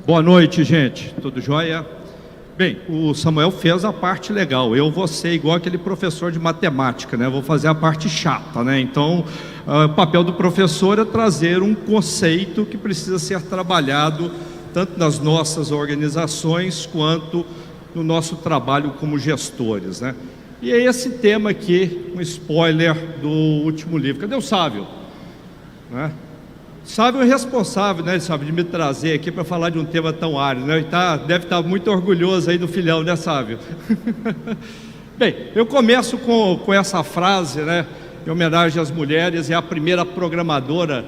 Boa noite, gente. Tudo jóia? Bem, o Samuel fez a parte legal. Eu vou ser igual aquele professor de matemática, né? Vou fazer a parte chata, né? Então, o papel do professor é trazer um conceito que precisa ser trabalhado tanto nas nossas organizações quanto no nosso trabalho como gestores, né? E é esse tema aqui, um spoiler do último livro. Cadê o Sávio? Né? Sávio é responsável, né, Sávio, de me trazer aqui para falar de um tema tão árido, né? Deve estar muito orgulhoso aí do filhão, né, Sávio? Bem, eu começo com essa frase, né, em homenagem às mulheres, é a primeira programadora,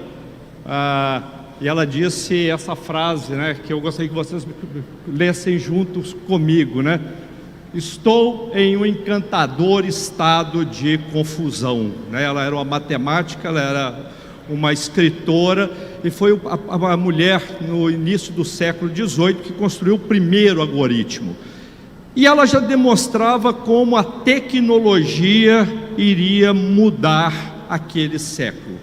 e ela disse essa frase, né, que eu gostaria que vocês lessem juntos comigo, né? Estou em um encantador estado de confusão, né? Ela era uma matemática, ela era uma escritora e foi a mulher no início do século XVIII que construiu o primeiro algoritmo. E ela já demonstrava como a tecnologia iria mudar aquele século.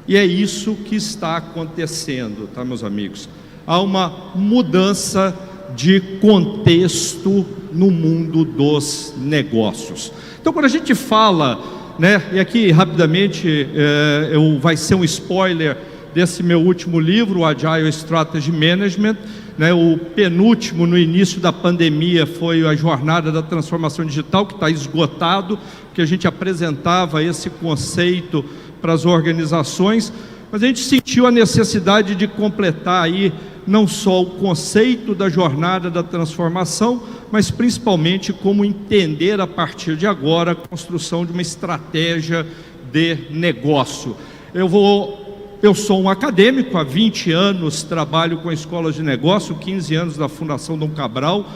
E é isso que está acontecendo, tá, meus amigos? Há uma mudança de contexto no mundo dos negócios. Então, quando a gente fala, né, e aqui rapidamente vai ser um spoiler desse meu último livro, o Agile Strategy Management, né, o penúltimo no início da pandemia foi a jornada da transformação digital, que está esgotado, que a gente apresentava esse conceito para as organizações, mas a gente sentiu a necessidade de completar aí não só o conceito da jornada da transformação, mas principalmente como entender a partir de agora a construção de uma estratégia de negócio. Eu sou um acadêmico, há 20 anos trabalho com escolas de negócio, 15 anos da Fundação Dom Cabral,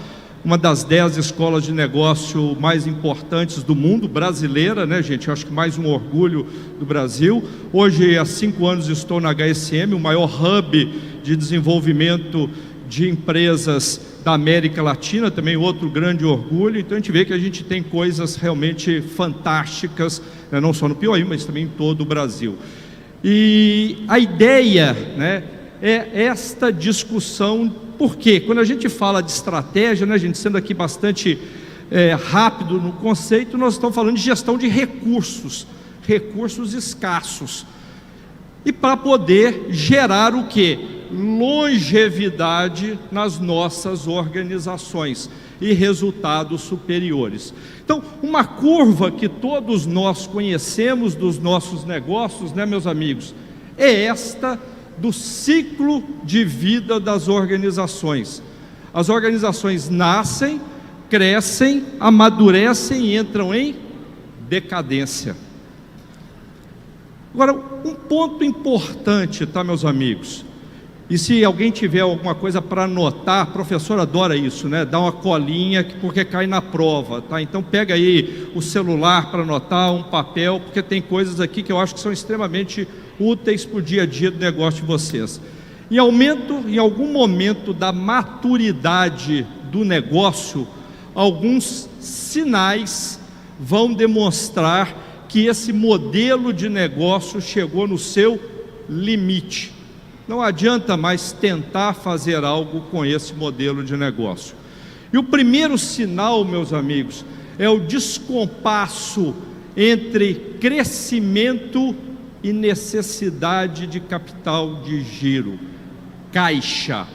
uma das 10 escolas de negócio mais importantes do mundo, brasileira, né, gente? Eu acho que mais um orgulho do Brasil. Hoje, há 5 anos, estou na HSM, o maior hub de desenvolvimento de empresas da América Latina, também outro grande orgulho. Então a gente vê que a gente tem coisas realmente fantásticas, né, não só no Piauí, mas também em todo o Brasil. E a ideia, né, é esta discussão, porque quando a gente fala de estratégia, né, gente, sendo aqui bastante rápido no conceito, nós estamos falando de gestão de recursos escassos, e para poder gerar o quê? Longevidade nas nossas organizações e resultados superiores. Então, uma curva que todos nós conhecemos dos nossos negócios, né, meus amigos, é esta do ciclo de vida das organizações. As organizações nascem, crescem, amadurecem e entram em decadência. Agora, um ponto importante, tá, meus amigos? E se alguém tiver alguma coisa para anotar, a professora adora isso, né? Dá uma colinha, porque cai na prova, tá? Então pega aí o celular para anotar, um papel, porque tem coisas aqui que eu acho que são extremamente úteis para o dia a dia do negócio de vocês. Em algum momento da maturidade do negócio, alguns sinais vão demonstrar que esse modelo de negócio chegou no seu limite. Não adianta mais tentar fazer algo com esse modelo de negócio. E o primeiro sinal, meus amigos, é o descompasso entre crescimento e necessidade de capital de giro. Caixa.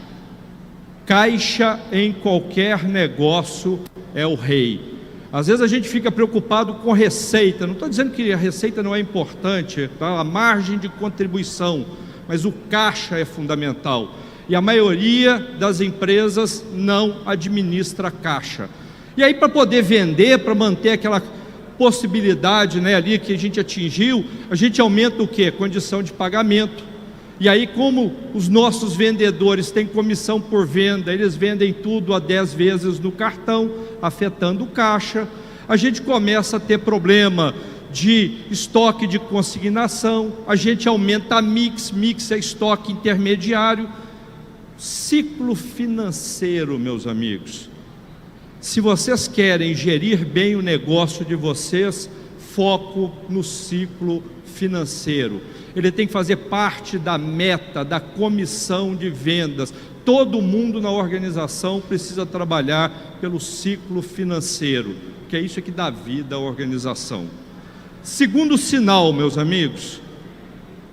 Caixa em qualquer negócio é o rei. Às vezes a gente fica preocupado com receita. Não estou dizendo que a receita não é importante, tá? A margem de contribuição, mas o caixa é fundamental. E a maioria das empresas não administra caixa. E aí, para poder vender, para manter aquela possibilidade, né, ali que a gente atingiu, a gente aumenta o quê? Condição de pagamento. E aí, como os nossos vendedores têm comissão por venda, eles vendem tudo a 10 vezes no cartão, afetando o caixa, a gente começa a ter problema de estoque de consignação, a gente aumenta a mix é estoque intermediário. Ciclo financeiro, meus amigos. Se vocês querem gerir bem o negócio de vocês, foco no ciclo financeiro. Ele tem que fazer parte da meta, da comissão de vendas. todo mundo na organização precisa trabalhar pelo ciclo financeiro, que é isso que dá vida à organização. Segundo sinal, meus amigos,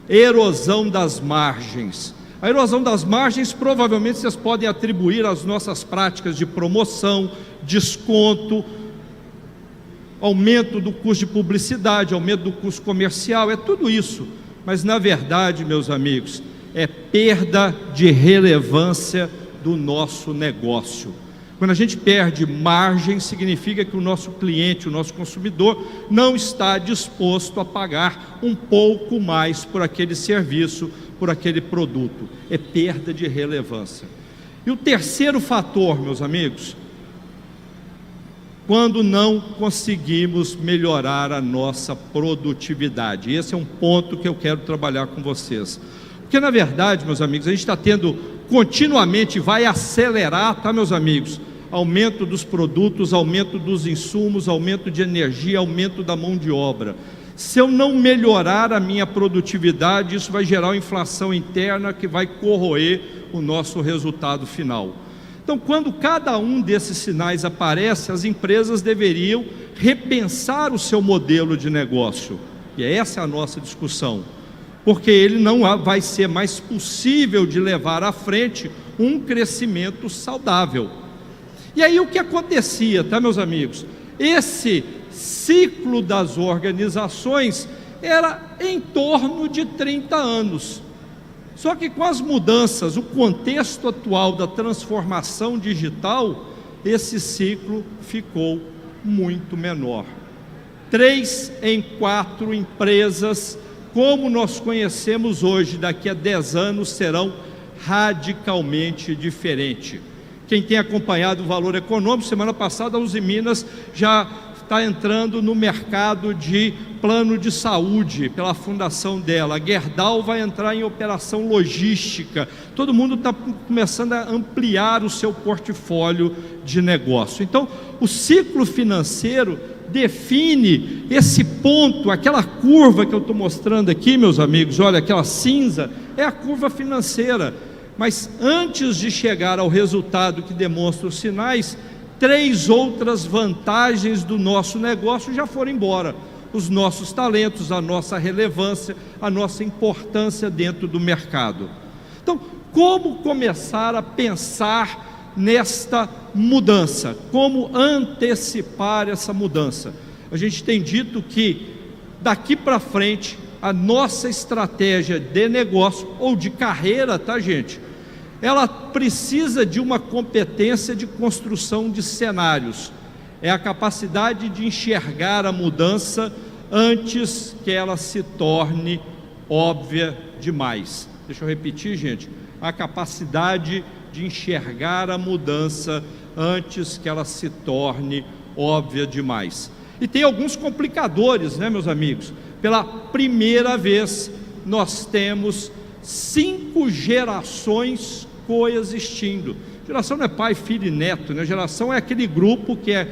erosão das margens. A erosão das margens provavelmente vocês podem atribuir às nossas práticas de promoção, desconto, aumento do custo de publicidade, aumento do custo comercial, é tudo isso. Mas na verdade, meus amigos, é perda de relevância do nosso negócio. Quando a gente perde margem, significa que o nosso cliente, o nosso consumidor, não está disposto a pagar um pouco mais por aquele serviço, por aquele produto. É perda de relevância. E o terceiro fator, meus amigos, quando não conseguimos melhorar a nossa produtividade. Esse é um ponto que eu quero trabalhar com vocês. Porque na verdade, meus amigos, a gente está tendo continuamente, vai acelerar, tá, meus amigos? Aumento dos produtos, aumento dos insumos, aumento de energia, aumento da mão de obra. Se eu não melhorar a minha produtividade, isso vai gerar uma inflação interna que vai corroer o nosso resultado final. Então, quando cada um desses sinais aparece, as empresas deveriam repensar o seu modelo de negócio. E essa é a nossa discussão. Porque ele não vai ser mais possível de levar à frente um crescimento saudável. E aí o que acontecia, tá, meus amigos? Esse ciclo das organizações era em torno de 30 anos. Só que com as mudanças, o contexto atual da transformação digital, esse ciclo ficou muito menor. 3 em 4 empresas, como nós conhecemos hoje, daqui a 10 anos serão radicalmente diferentes. Quem tem acompanhado o Valor Econômico, semana passada a Uzi Minas já está entrando no mercado de plano de saúde, pela fundação dela. A Gerdau vai entrar em operação logística. Todo mundo está começando a ampliar o seu portfólio de negócio. Então, o ciclo financeiro define esse ponto, aquela curva que eu estou mostrando aqui, meus amigos, olha, aquela cinza, é a curva financeira. Mas antes de chegar ao resultado que demonstra os sinais, 3 outras vantagens do nosso negócio já foram embora. Os nossos talentos, a nossa relevância, a nossa importância dentro do mercado. Então, como começar a pensar nesta mudança? Como antecipar essa mudança? A gente tem dito que daqui para frente a nossa estratégia de negócio ou de carreira, tá, gente? Ela precisa de uma competência de construção de cenários. É a capacidade de enxergar a mudança antes que ela se torne óbvia demais. Deixa eu repetir, gente. A capacidade de enxergar a mudança antes que ela se torne óbvia demais. E tem alguns complicadores, né, meus amigos? Pela primeira vez, nós temos 5 gerações coexistindo. Geração não é pai, filho e neto, né? Geração é aquele grupo que é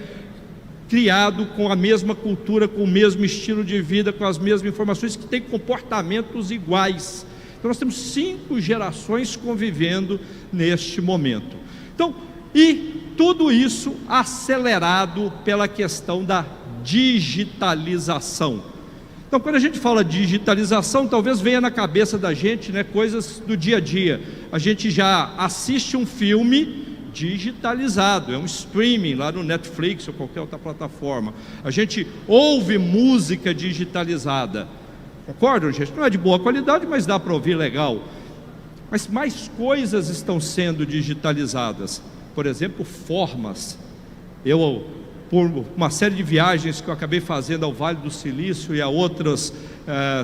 criado com a mesma cultura, com o mesmo estilo de vida, com as mesmas informações, que tem comportamentos iguais. Então nós temos 5 gerações convivendo neste momento. Então, e tudo isso acelerado pela questão da digitalização. Então, quando a gente fala de digitalização, talvez venha na cabeça da gente, né, coisas do dia a dia. A gente já assiste um filme digitalizado, é um streaming lá no Netflix ou qualquer outra plataforma. A gente ouve música digitalizada. Concordam, gente? Não é de boa qualidade, mas dá para ouvir legal. Mas mais coisas estão sendo digitalizadas. Por exemplo, formas. Por uma série de viagens que eu acabei fazendo ao Vale do Silício e a outros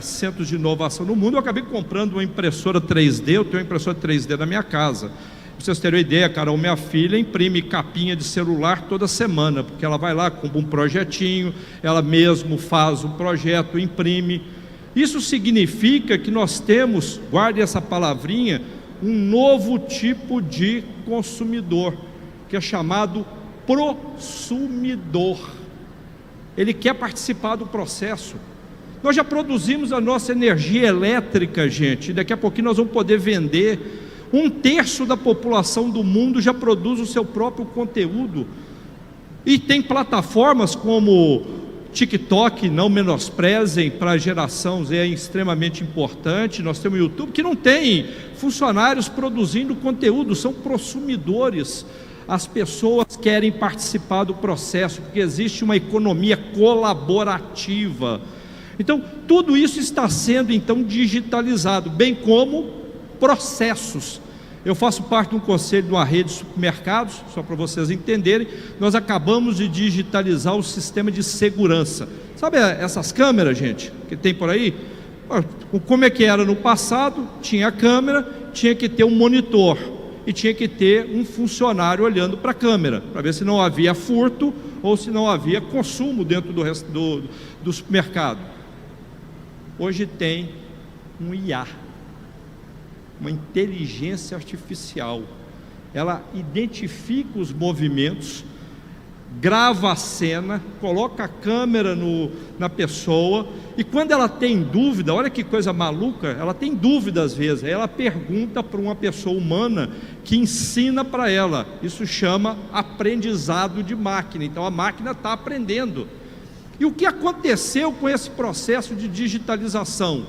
centros de inovação no mundo, eu acabei comprando uma impressora 3D. Eu tenho uma impressora 3D na minha casa. Para vocês terem uma ideia, Carol, minha filha imprime capinha de celular toda semana, porque ela vai lá, compra um projetinho, ela mesmo faz o projeto, imprime. Isso significa que nós temos, guarde essa palavrinha, um novo tipo de consumidor, que é chamado prosumidor. Ele quer participar do processo. Nós já produzimos a nossa energia elétrica, gente, e daqui a pouquinho nós vamos poder vender. 1/3 da população do mundo já produz o seu próprio conteúdo. E tem plataformas como TikTok, não menosprezem, para a geração Z é extremamente importante. Nós temos o YouTube, que não tem funcionários produzindo conteúdo, são consumidores. As pessoas querem participar do processo, porque existe uma economia colaborativa. Então, tudo isso está sendo então digitalizado, bem como processos. Eu faço parte de um conselho de uma rede de supermercados, só para vocês entenderem. Nós acabamos de digitalizar o sistema de segurança. Sabe essas câmeras, gente, que tem por aí? Como é que era no passado? Tinha a câmera, tinha que ter um monitor e tinha que ter um funcionário olhando para a câmera, para ver se não havia furto ou se não havia consumo dentro do supermercado. Hoje tem um IA, uma inteligência artificial. Ela identifica os movimentos, grava a cena, coloca a câmera na pessoa, e quando ela tem dúvida, olha que coisa maluca, ela tem dúvida às vezes, aí ela pergunta para uma pessoa humana que ensina para ela. Isso chama aprendizado de máquina. Então a máquina está aprendendo. E o que aconteceu com esse processo de digitalização?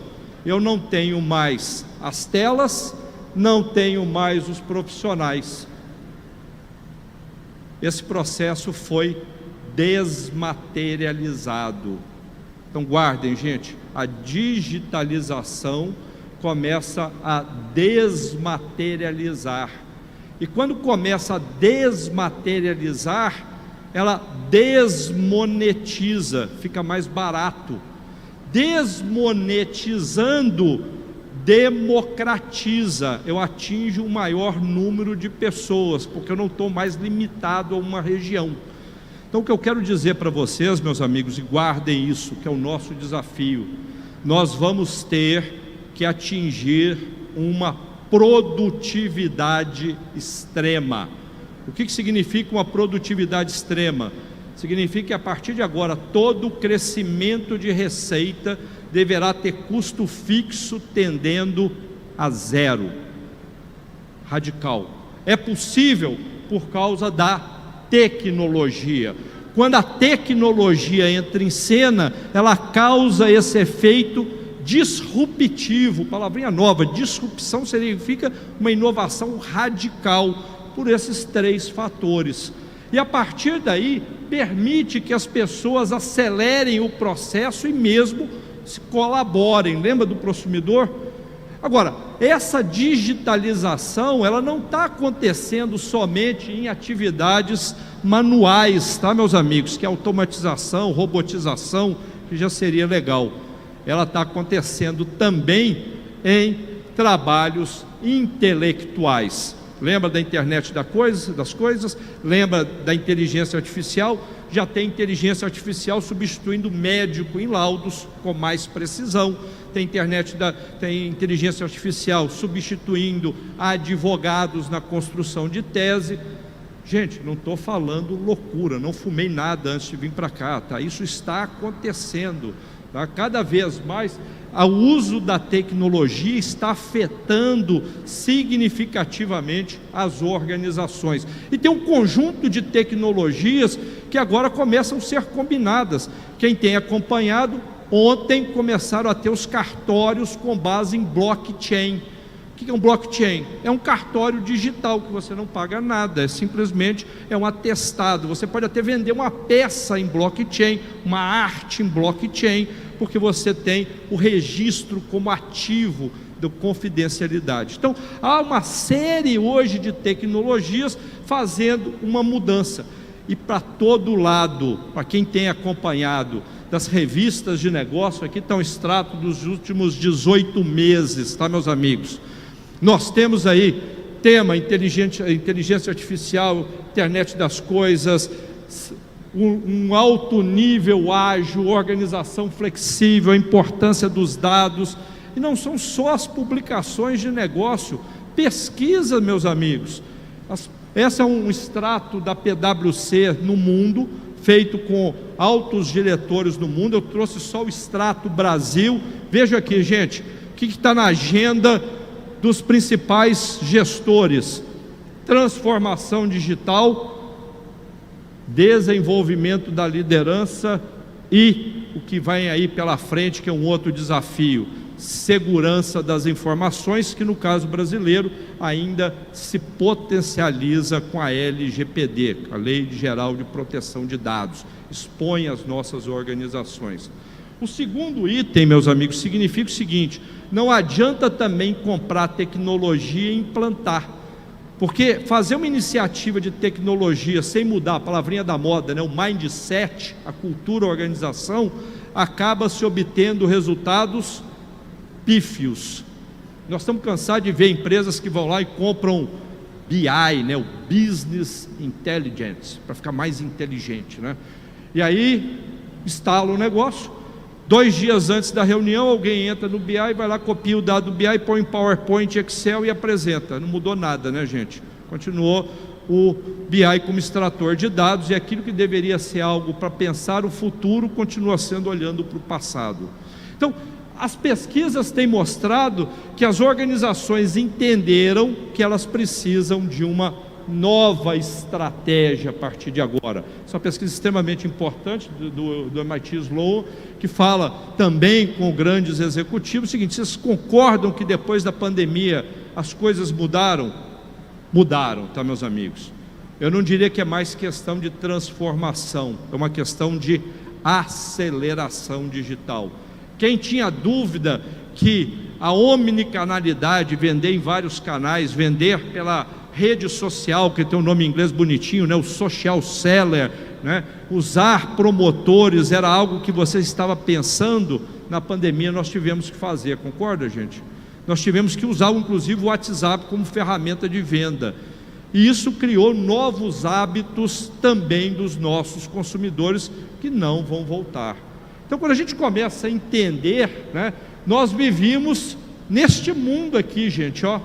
Eu não tenho mais as telas, não tenho mais os profissionais. Esse processo foi desmaterializado. Então guardem, gente, a digitalização começa a desmaterializar. E quando começa a desmaterializar, ela desmonetiza, fica mais barato. Desmonetizando, democratiza, eu atinjo um maior número de pessoas, porque eu não estou mais limitado a uma região. Então o que eu quero dizer para vocês, meus amigos, e guardem isso, que é o nosso desafio, nós vamos ter que atingir uma produtividade extrema. O que significa uma produtividade extrema? Significa que a partir de agora todo o crescimento de receita deverá ter custo fixo tendendo a zero. Radical. É possível por causa da tecnologia. Quando a tecnologia entra em cena, ela causa esse efeito disruptivo, palavrinha nova. Disrupção significa uma inovação radical, por esses 3 fatores. E a partir daí, permite que as pessoas acelerem o processo e mesmo se colaborem. Lembra do consumidor? Agora, essa digitalização, ela não está acontecendo somente em atividades manuais, tá, meus amigos? Que é automatização, robotização, que já seria legal. Ela está acontecendo também em trabalhos intelectuais. Lembra da internet das coisas? Lembra da inteligência artificial? Já tem inteligência artificial substituindo o médico em laudos com mais precisão. Tem inteligência artificial substituindo advogados na construção de tese. Gente, não estou falando loucura, não fumei nada antes de vir para cá, tá? Isso está acontecendo, tá? Cada vez mais o uso da tecnologia está afetando significativamente as organizações. E tem um conjunto de tecnologias que agora começam a ser combinadas. Quem tem acompanhado, ontem começaram a ter os cartórios com base em blockchain. O que é um blockchain? É um cartório digital que você não paga nada, simplesmente é um atestado. Você pode até vender uma peça em blockchain, uma arte em blockchain, porque você tem o registro como ativo da confidencialidade. Então, há uma série hoje de tecnologias fazendo uma mudança. E para todo lado, para quem tem acompanhado das revistas de negócio, aqui está um extrato dos últimos 18 meses, tá, meus amigos? Nós temos aí tema inteligência artificial, internet das coisas, um alto nível ágil, organização flexível, a importância dos dados. E não são só as publicações de negócio, pesquisa, meus amigos. Esse é um extrato da PwC no mundo, feito com altos diretores no mundo. Eu trouxe só o extrato Brasil. Veja aqui, gente, o que está na agenda dos principais gestores: transformação digital, desenvolvimento da liderança e o que vai aí pela frente, que é um outro desafio: segurança das informações, que no caso brasileiro ainda se potencializa com a LGPD, a Lei Geral de Proteção de Dados, expõe as nossas organizações. O segundo item, meus amigos, significa o seguinte: não adianta também comprar tecnologia e implantar, porque fazer uma iniciativa de tecnologia sem mudar a palavrinha da moda, né, o mindset, a cultura, a organização, acaba se obtendo resultados pífios. Nós estamos cansados de ver empresas que vão lá e compram BI, né, o Business Intelligence, para ficar mais inteligente, né? E aí instala o negócio, 2 dias antes da reunião alguém entra no BI, vai lá, copia o dado do BI, põe em PowerPoint, Excel e apresenta. Não mudou nada, né, gente? Continuou o BI como extrator de dados, e aquilo que deveria ser algo para pensar o futuro continua sendo olhando para o passado. Então, as pesquisas têm mostrado que as organizações entenderam que elas precisam de uma nova estratégia a partir de agora. Essa é uma pesquisa extremamente importante do MIT Sloan, que fala também com grandes executivos o seguinte: vocês concordam que depois da pandemia as coisas mudaram? Mudaram, tá, meus amigos? Eu não diria que é mais questão de transformação, é uma questão de aceleração digital. Quem tinha dúvida que a omnicanalidade, vender em vários canais, vender pela rede social, que tem um nome em inglês bonitinho, né, o social seller, né, usar promotores, era algo que você estava pensando, na pandemia nós tivemos que fazer, concorda, gente? Nós tivemos que usar inclusive o WhatsApp como ferramenta de venda, e isso criou novos hábitos também dos nossos consumidores, que não vão voltar. Então, quando a gente começa a entender, né, nós vivíamos neste mundo aqui, gente, ó.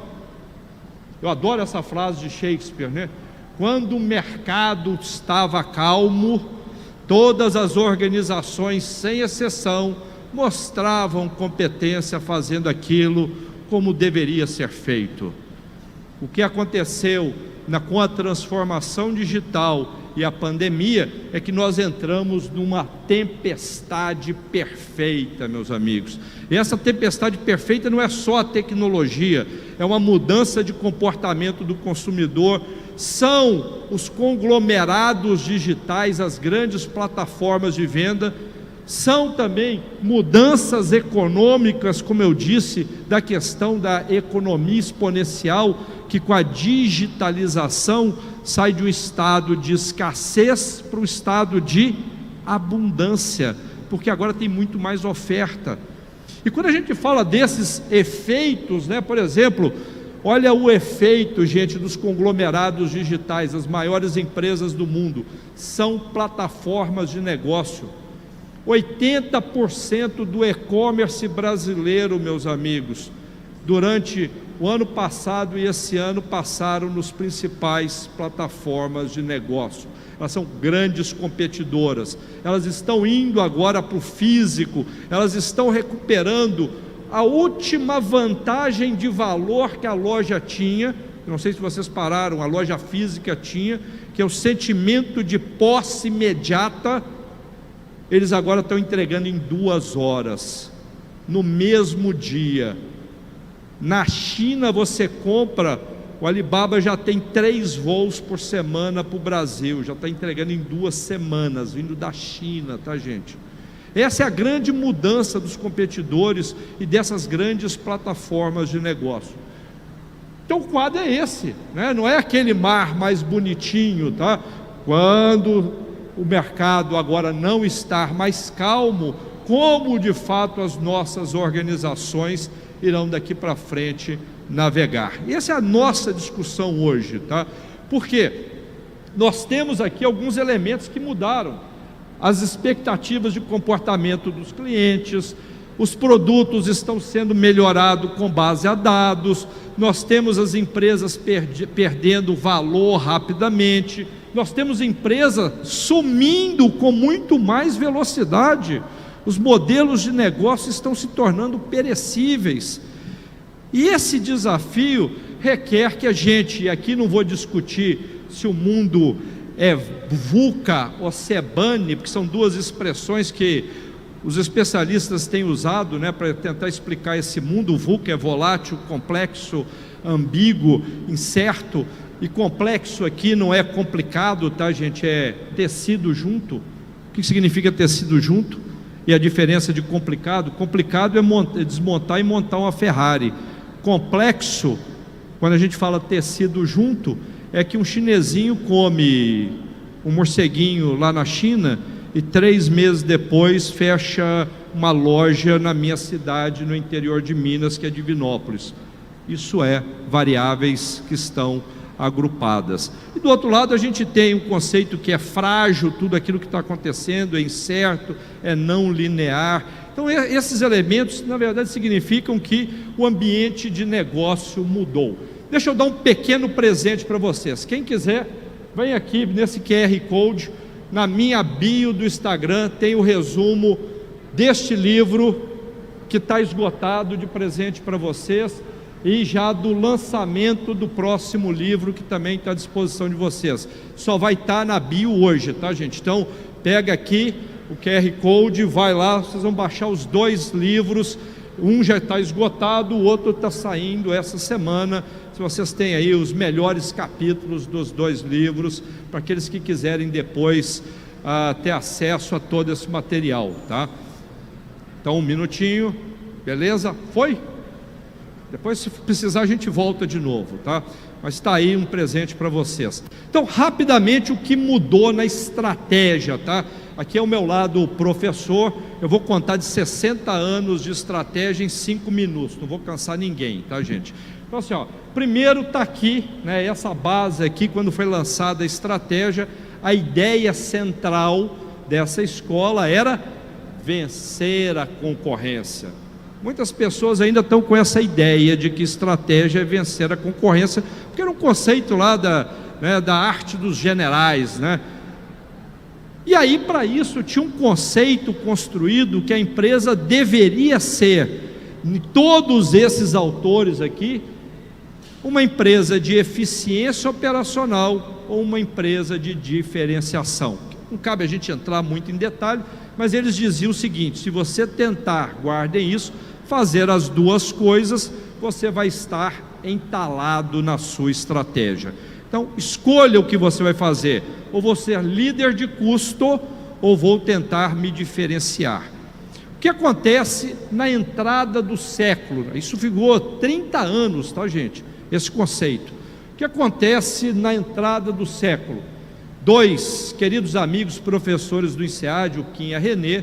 Eu adoro essa frase de Shakespeare, né? Quando o mercado estava calmo, todas as organizações, sem exceção, mostravam competência fazendo aquilo como deveria ser feito. O que aconteceu com a transformação digital e a pandemia é que nós entramos numa tempestade perfeita, meus amigos. E essa tempestade perfeita não é só a tecnologia, é uma mudança de comportamento do consumidor, são os conglomerados digitais, as grandes plataformas de venda, são também mudanças econômicas, como eu disse, da questão da economia exponencial, que com a digitalização sai de um estado de escassez para um estado de abundância, porque agora tem muito mais oferta. E quando a gente fala desses efeitos, né, por exemplo, olha o efeito, gente, dos conglomerados digitais. As maiores empresas do mundo são plataformas de negócio. 80% do e-commerce brasileiro, meus amigos, durante o ano passado e esse ano passaram nos principais plataformas de negócio. Elas são grandes competidoras, elas estão indo agora para o físico, elas estão recuperando a última vantagem de valor que a loja tinha. Não sei se vocês pararam, a loja física tinha, que é o sentimento de posse imediata. Eles agora estão entregando em 2 horas, no mesmo dia. Na China você compra, o Alibaba já tem 3 voos por semana para o Brasil, já está entregando em 2 semanas, vindo da China, tá, gente? Essa é a grande mudança dos competidores e dessas grandes plataformas de negócio. Então o quadro é esse, né? Não é aquele mar mais bonitinho, tá? Quando o mercado agora não estar mais calmo, como de fato as nossas organizações irão daqui para frente navegar. E essa é a nossa discussão hoje, tá? Porque nós temos aqui alguns elementos que mudaram. As expectativas de comportamento dos clientes, os produtos estão sendo melhorados com base a dados, nós temos as empresas perdendo valor rapidamente, nós temos empresas sumindo com muito mais velocidade, os modelos de negócio estão se tornando perecíveis. E esse desafio requer que a gente, e aqui não vou discutir se o mundo é VUCA ou SEBANE, porque são duas expressões que os especialistas têm usado, né, para tentar explicar esse mundo. O VUCA é volátil, complexo, ambíguo, incerto, e complexo aqui não é complicado, tá, gente? É tecido junto. O que significa tecido junto? E a diferença de complicado? Complicado é desmontar e montar uma Ferrari. Complexo, quando a gente fala tecido junto, é que um chinesinho come um morceguinho lá na China e 3 meses depois fecha uma loja na minha cidade, no interior de Minas, que é Divinópolis. Isso é variáveis que estão agrupadas. E do outro lado a gente tem um conceito que é frágil, tudo aquilo que está acontecendo é incerto, é não linear. Então esses elementos na verdade significam que o ambiente de negócio mudou. Deixa eu dar um pequeno presente para vocês. Quem quiser, vem aqui nesse QR Code, na minha bio do Instagram tem o resumo deste livro que está esgotado de presente para vocês, e já do lançamento do próximo livro que também está à disposição de vocês. Só vai estar na bio hoje, tá, gente? Então pega aqui o QR Code, vai lá, vocês vão baixar os 2 livros. Um já está esgotado, o outro está saindo essa semana. Se vocês têm aí os melhores capítulos dos 2 livros, para aqueles que quiserem depois ter acesso a todo esse material, tá? Então, um minutinho, beleza? Foi? Depois, se precisar, a gente volta de novo, tá? Mas está aí um presente para vocês. Então, rapidamente, o que mudou na estratégia, tá? Aqui é o meu lado professor, eu vou contar de 60 anos de estratégia em 5 minutos, não vou cansar ninguém, tá, gente? Então assim, ó, primeiro está aqui, né, essa base aqui, quando foi lançada a estratégia, a ideia central dessa escola era vencer a concorrência. Muitas pessoas ainda estão com essa ideia de que estratégia é vencer a concorrência, porque era um conceito lá da arte dos generais, né? E aí, para isso, tinha um conceito construído que a empresa deveria ser, em todos esses autores aqui, uma empresa de eficiência operacional ou uma empresa de diferenciação. Não cabe a gente entrar muito em detalhe, mas eles diziam o seguinte: se você tentar, guardem isso, fazer as 2 coisas, você vai estar entalado na sua estratégia. Então, escolha o que você vai fazer. Ou vou ser líder de custo, ou vou tentar me diferenciar. O que acontece na entrada do século? Isso ficou 30 anos, tá, gente? Esse conceito. O que acontece na entrada do século? 2 queridos amigos professores do INSEAD, o Kim e a Renê,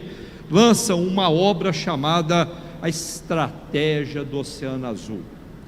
lançam uma obra chamada A Estratégia do Oceano Azul.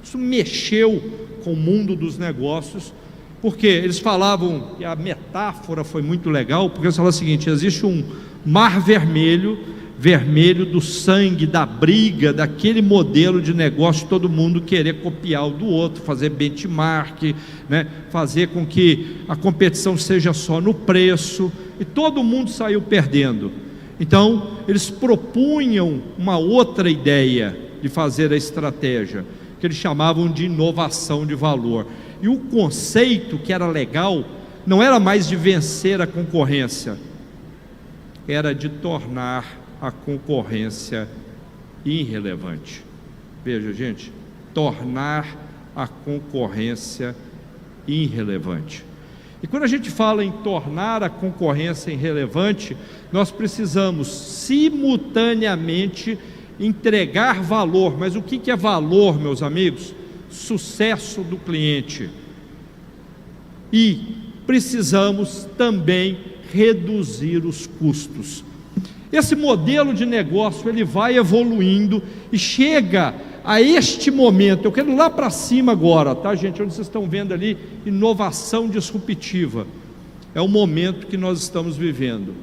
Isso mexeu com o mundo dos negócios, porque eles falavam, e a metáfora foi muito legal, porque eles falavam o seguinte: existe um mar vermelho, vermelho do sangue, da briga, daquele modelo de negócio, todo mundo querer copiar o do outro, fazer benchmark, né? Fazer com que a competição seja só no preço, e todo mundo saiu perdendo. Então, eles propunham uma outra ideia de fazer a estratégia, que eles chamavam de inovação de valor. E o conceito que era legal não era mais de vencer a concorrência, era de tornar a concorrência irrelevante. Veja, gente, tornar a concorrência irrelevante. E quando a gente fala em tornar a concorrência irrelevante, nós precisamos simultaneamente entregar valor. Mas o que é valor, meus amigos? Sucesso do cliente. E precisamos também reduzir os custos. Esse modelo de negócio, ele vai evoluindo e chega a este momento. Eu quero ir lá para cima agora, tá, gente? Onde vocês estão vendo ali, inovação disruptiva. É o momento que nós estamos vivendo.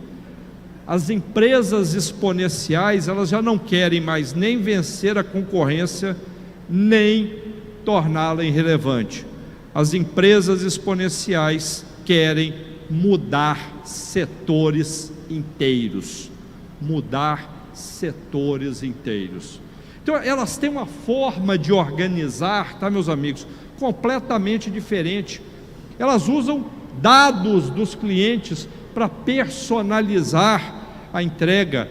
As empresas exponenciais, elas já não querem mais nem vencer a concorrência, nem torná-la irrelevante. As empresas exponenciais querem mudar setores inteiros. Mudar setores inteiros. Então elas têm uma forma de organizar, tá, meus amigos, completamente diferente. Elas usam dados dos clientes para personalizar a entrega.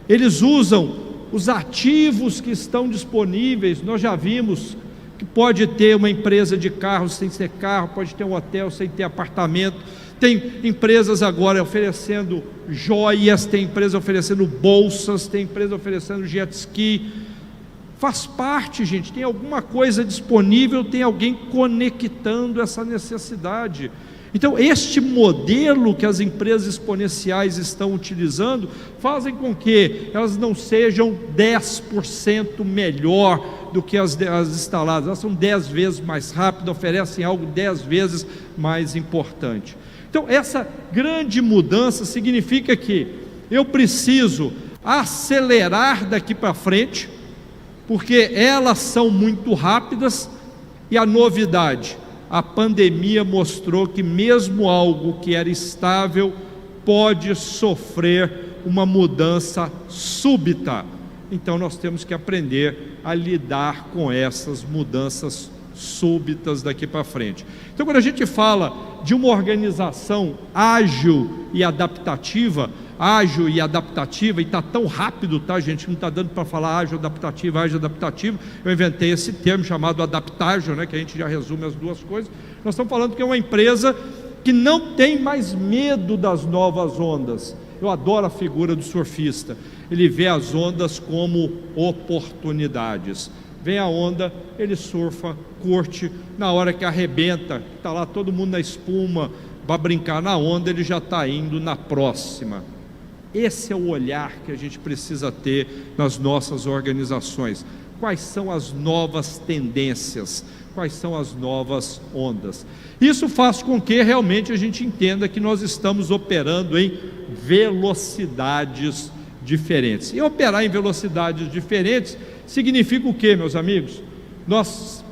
Eles usam os ativos que estão disponíveis. Nós já vimos que pode ter uma empresa de carros sem ter carro, pode ter um hotel sem ter apartamento. Tem empresas agora oferecendo joias, tem empresa oferecendo bolsas, tem empresa oferecendo jet ski. Faz parte, gente, tem alguma coisa disponível, tem alguém conectando essa necessidade. Então, este modelo que as empresas exponenciais estão utilizando, fazem com que elas não sejam 10% melhor do que as instaladas, elas são 10 vezes mais rápidas, oferecem algo 10 vezes mais importante. Então, essa grande mudança significa que eu preciso acelerar daqui para frente, porque elas são muito rápidas, e a novidade, a pandemia mostrou que mesmo algo que era estável pode sofrer uma mudança súbita. Então nós temos que aprender a lidar com essas mudanças súbitas daqui para frente. Então, quando a gente fala de uma organização ágil e adaptativa, e está tão rápido, tá, gente, não está dando para falar ágil adaptativo, eu inventei esse termo chamado adaptágil, né, que a gente já resume as duas coisas. Nós estamos falando que é uma empresa que não tem mais medo das novas ondas. Eu adoro a figura do surfista, ele vê as ondas como oportunidades. Vem a onda, ele surfa, curte, na hora que arrebenta, está lá todo mundo na espuma, vai brincar na onda, ele já está indo na próxima. Esse é o olhar que a gente precisa ter nas nossas organizações. Quais são as novas tendências? Quais são as novas ondas? Isso faz com que realmente a gente entenda que nós estamos operando em velocidades diferentes. E operar em velocidades diferentes significa o quê, meus amigos? Nós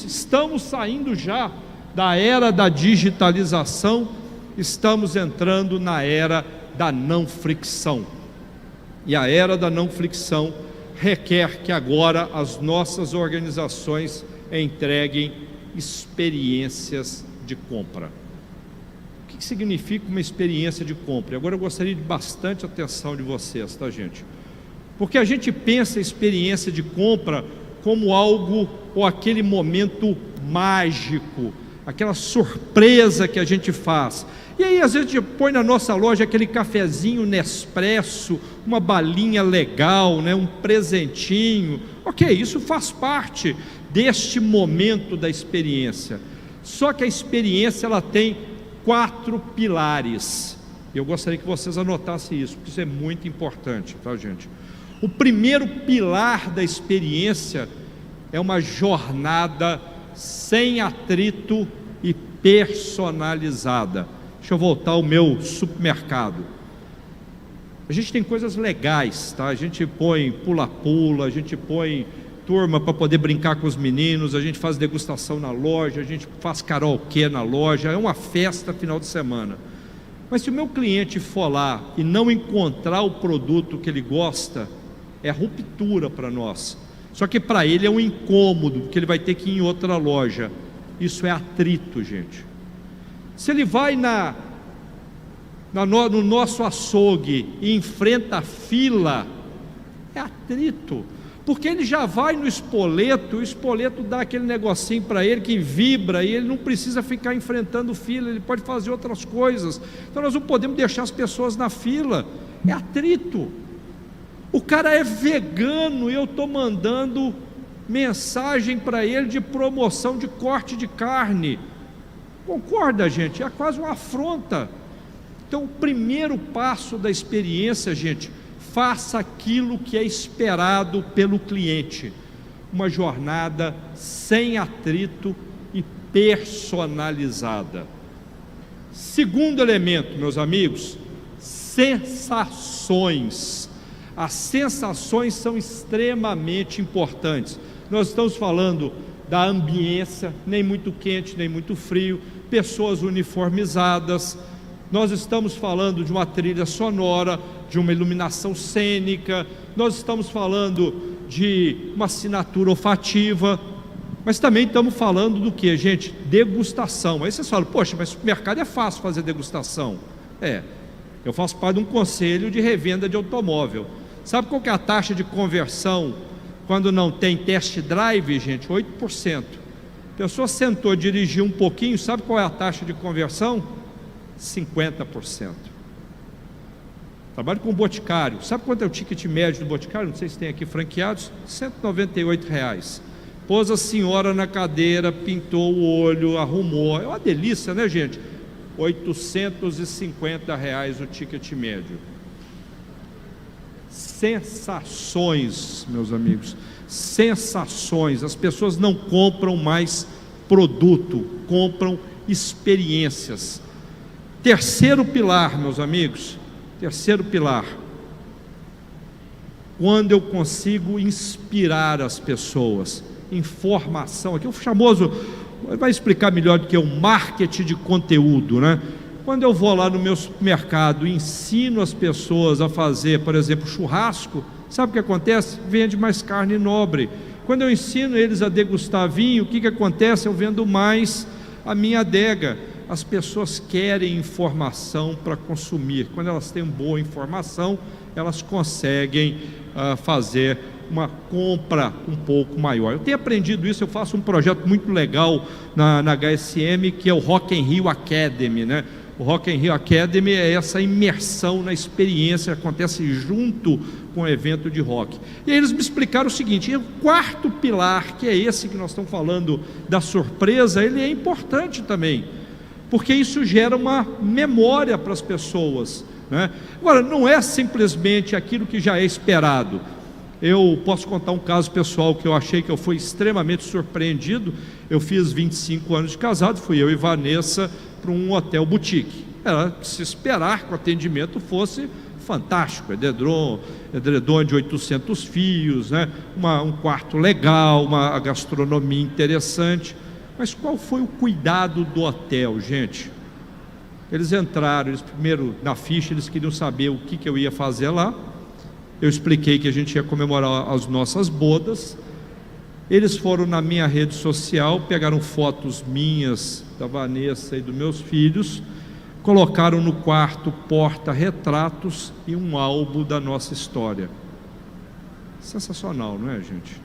estamos saindo já da era da digitalização, estamos entrando na era da não fricção. E a era da não fricção requer que agora as nossas organizações entreguem experiências de compra. O que significa uma experiência de compra? Agora eu gostaria de bastante atenção de vocês, tá, gente? Porque a gente pensa a experiência de compra como algo, ou aquele momento mágico, aquela surpresa que a gente faz. E aí às vezes a gente põe na nossa loja aquele cafezinho Nespresso, uma balinha legal, né, um presentinho. Ok, isso faz parte deste momento da experiência. Só que a experiência, ela tem 4 pilares. Eu gostaria que vocês anotassem isso, porque isso é muito importante, tá, gente? O primeiro pilar da experiência é uma jornada sem atrito e personalizada. Deixa eu voltar ao meu supermercado. A gente tem coisas legais, tá? A gente põe pula-pula, a gente põe turma para poder brincar com os meninos, a gente faz degustação na loja, a gente faz karaokê na loja, é uma festa final de semana. Mas se o meu cliente for lá e não encontrar o produto que ele gosta, é ruptura para nós. Só que para ele é um incômodo, porque ele vai ter que ir em outra loja. Isso é atrito, gente. Se ele vai no nosso açougue e enfrenta a fila, é atrito, porque ele já vai no espoleto, o espoleto dá aquele negocinho para ele que vibra, e ele não precisa ficar enfrentando fila, ele pode fazer outras coisas. Então nós não podemos deixar as pessoas na fila, é atrito. O cara é vegano e eu estou mandando mensagem para ele de promoção de corte de carne. Concorda, gente? É quase uma afronta. Então o primeiro passo da experiência, gente, faça aquilo que é esperado pelo cliente. Uma jornada sem atrito e personalizada. Segundo elemento, meus amigos, sensações. As sensações são extremamente importantes. Nós estamos falando da ambiência, nem muito quente, nem muito frio, pessoas uniformizadas. Nós estamos falando de uma trilha sonora, de uma iluminação cênica. Nós estamos falando de uma assinatura olfativa, mas também estamos falando do que, gente? Degustação. Aí vocês falam, poxa, mas supermercado é fácil fazer degustação. Eu faço parte de um conselho de revenda de automóvel. Sabe qual que é a taxa de conversão quando não tem test drive, gente? 8%. A pessoa sentou, dirigiu um pouquinho, sabe qual é a taxa de conversão? 50%. Trabalho com Boticário. Sabe quanto é o ticket médio do Boticário? Não sei se tem aqui franqueados. R$ 198. Pôs a senhora na cadeira, pintou o olho, arrumou. É uma delícia, né, gente? R$ 850 o ticket médio. Sensações, meus amigos. Sensações. As pessoas não compram mais produto, compram experiências. Terceiro pilar, meus amigos. Terceiro pilar. Quando eu consigo inspirar as pessoas. Informação. Aqui o famoso, vai explicar melhor do que o marketing de conteúdo, né? Quando eu vou lá no meu supermercado e ensino as pessoas a fazer, por exemplo, churrasco, sabe o que acontece? Vende mais carne nobre. Quando eu ensino eles a degustar vinho, o que acontece? Eu vendo mais a minha adega. As pessoas querem informação para consumir. Quando elas têm boa informação, elas conseguem fazer uma compra um pouco maior. Eu tenho aprendido isso, eu faço um projeto muito legal na HSM, que é o Rock in Rio Academy, né? O Rock in Rio Academy é essa imersão na experiência que acontece junto com o evento de rock. E aí eles me explicaram o seguinte: o quarto pilar, que é esse que nós estamos falando da surpresa, ele é importante também, porque isso gera uma memória para as pessoas, né? Agora, não é simplesmente aquilo que já é esperado. Eu posso contar um caso pessoal que eu achei que eu fui extremamente surpreendido. Eu fiz 25 anos de casado, fui eu e Vanessa para um hotel boutique. Era de se esperar que o atendimento fosse fantástico, edredom de 800 fios, né? Um quarto legal, uma gastronomia interessante. Mas qual foi o cuidado do hotel, gente? Eles entraram, primeiro na ficha, eles queriam saber o que eu ia fazer lá. Eu expliquei que a gente ia comemorar as nossas bodas. Eles foram na minha rede social, pegaram fotos minhas, da Vanessa e dos meus filhos, colocaram no quarto porta-retratos e um álbum da nossa história. Sensacional, não é, gente?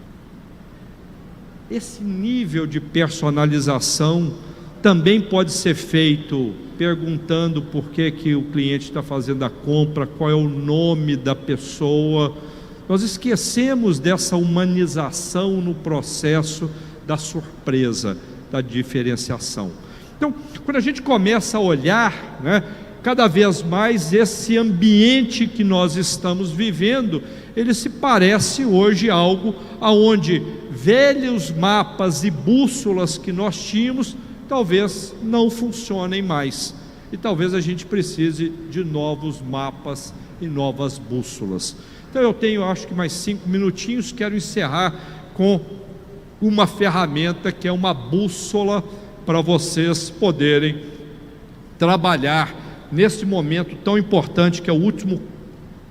Esse nível de personalização também pode ser feito perguntando por que o cliente está fazendo a compra, qual é o nome da pessoa. Nós esquecemos dessa humanização no processo da surpresa, da diferenciação. Então, quando a gente começa a olhar, né, cada vez mais esse ambiente que nós estamos vivendo, ele se parece hoje algo aonde velhos mapas e bússolas que nós tínhamos talvez não funcionem mais, e talvez a gente precise de novos mapas e novas bússolas. Então eu tenho, acho que mais 5 minutinhos, quero encerrar com uma ferramenta que é uma bússola para vocês poderem trabalhar nesse momento tão importante que é o último,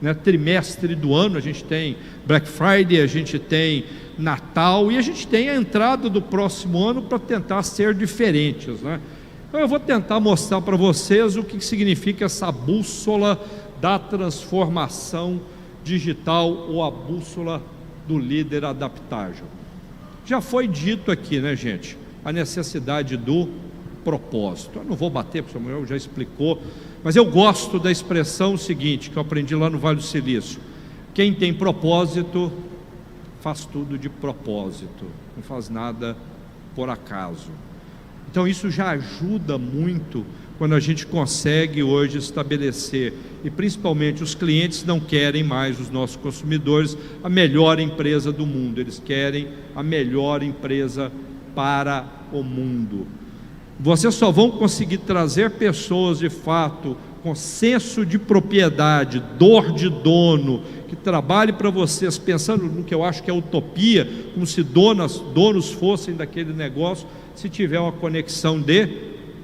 né, trimestre do ano. A gente tem Black Friday, a gente tem Natal e a gente tem a entrada do próximo ano para tentar ser diferentes, né? Então eu vou tentar mostrar para vocês o que significa essa bússola da transformação digital, ou a bússola do líder adaptável. Já foi dito aqui, né, gente, a necessidade do propósito. Eu não vou bater, porque o Samuel já explicou, mas eu gosto da expressão seguinte, que eu aprendi lá no Vale do Silício: quem tem propósito faz tudo de propósito, não faz nada por acaso. Então isso já ajuda muito quando a gente consegue hoje estabelecer, e principalmente os clientes não querem mais, os nossos consumidores, a melhor empresa do mundo, eles querem a melhor empresa para o mundo. Vocês só vão conseguir trazer pessoas de fato com senso de propriedade, dor de dono, que trabalhe para vocês pensando no que eu acho que é utopia, como se donos fossem daquele negócio, se tiver uma conexão de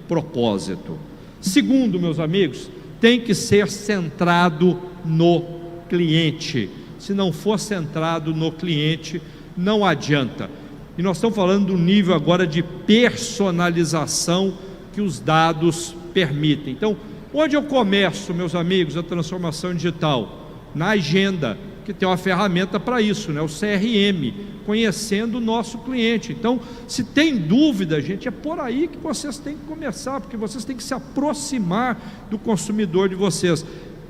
propósito. Segundo, meus amigos, tem que ser centrado no cliente. se não for centrado no cliente, não adianta. E nós estamos falando do nível agora de personalização que os dados permitem. Então, onde eu começo, meus amigos, a transformação digital? Na agenda, que tem uma ferramenta para isso, né? O CRM, conhecendo o nosso cliente. Então, se tem dúvida, gente, é por aí que vocês têm que começar, porque vocês têm que se aproximar do consumidor de vocês.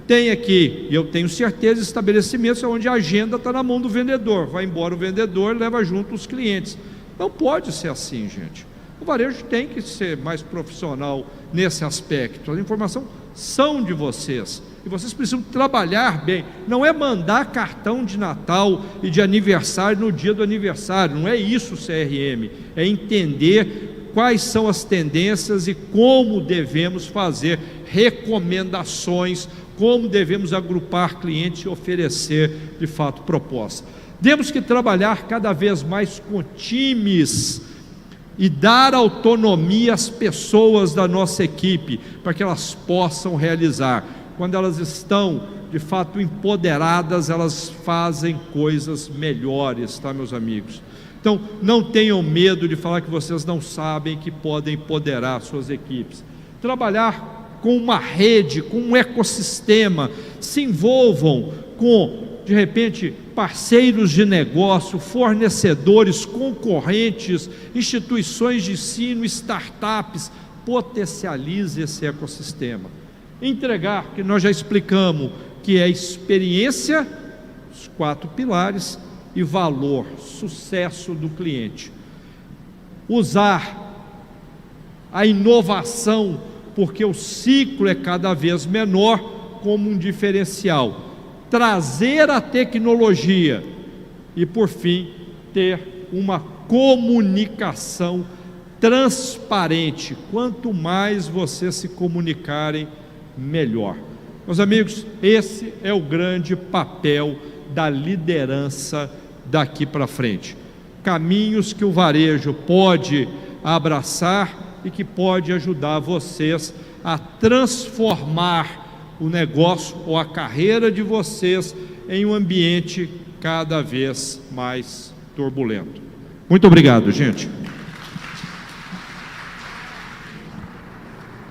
Tem aqui, e eu tenho certeza, estabelecimentos onde a agenda está na mão do vendedor. Vai embora o vendedor, leva junto os clientes. Não pode ser assim, gente. O varejo tem que ser mais profissional nesse aspecto. As informações são de vocês e vocês precisam trabalhar bem. Não é mandar cartão de Natal e de aniversário no dia do aniversário. Não é isso o CRM. É entender quais são as tendências e como devemos fazer recomendações, como devemos agrupar clientes e oferecer, de fato, propostas. Temos que trabalhar cada vez mais com times e dar autonomia às pessoas da nossa equipe, para que elas possam realizar. Quando elas estão, de fato, empoderadas, elas fazem coisas melhores, tá, meus amigos? Então, não tenham medo de falar que vocês não sabem que podem empoderar suas equipes. Trabalhar com uma rede, com um ecossistema, se envolvam com, de repente, parceiros de negócio, fornecedores, concorrentes, instituições de ensino, startups. Potencialize esse ecossistema. Entregar, que nós já explicamos, que é experiência, os 4 pilares, e valor, sucesso do cliente. Usar a inovação, porque o ciclo é cada vez menor, como um diferencial. Trazer a tecnologia e, por fim, ter uma comunicação transparente. Quanto mais vocês se comunicarem, melhor. Meus amigos, esse é o grande papel da liderança daqui para frente. Caminhos que o varejo pode abraçar e que pode ajudar vocês a transformar o negócio ou a carreira de vocês em um ambiente cada vez mais turbulento. Muito obrigado, gente.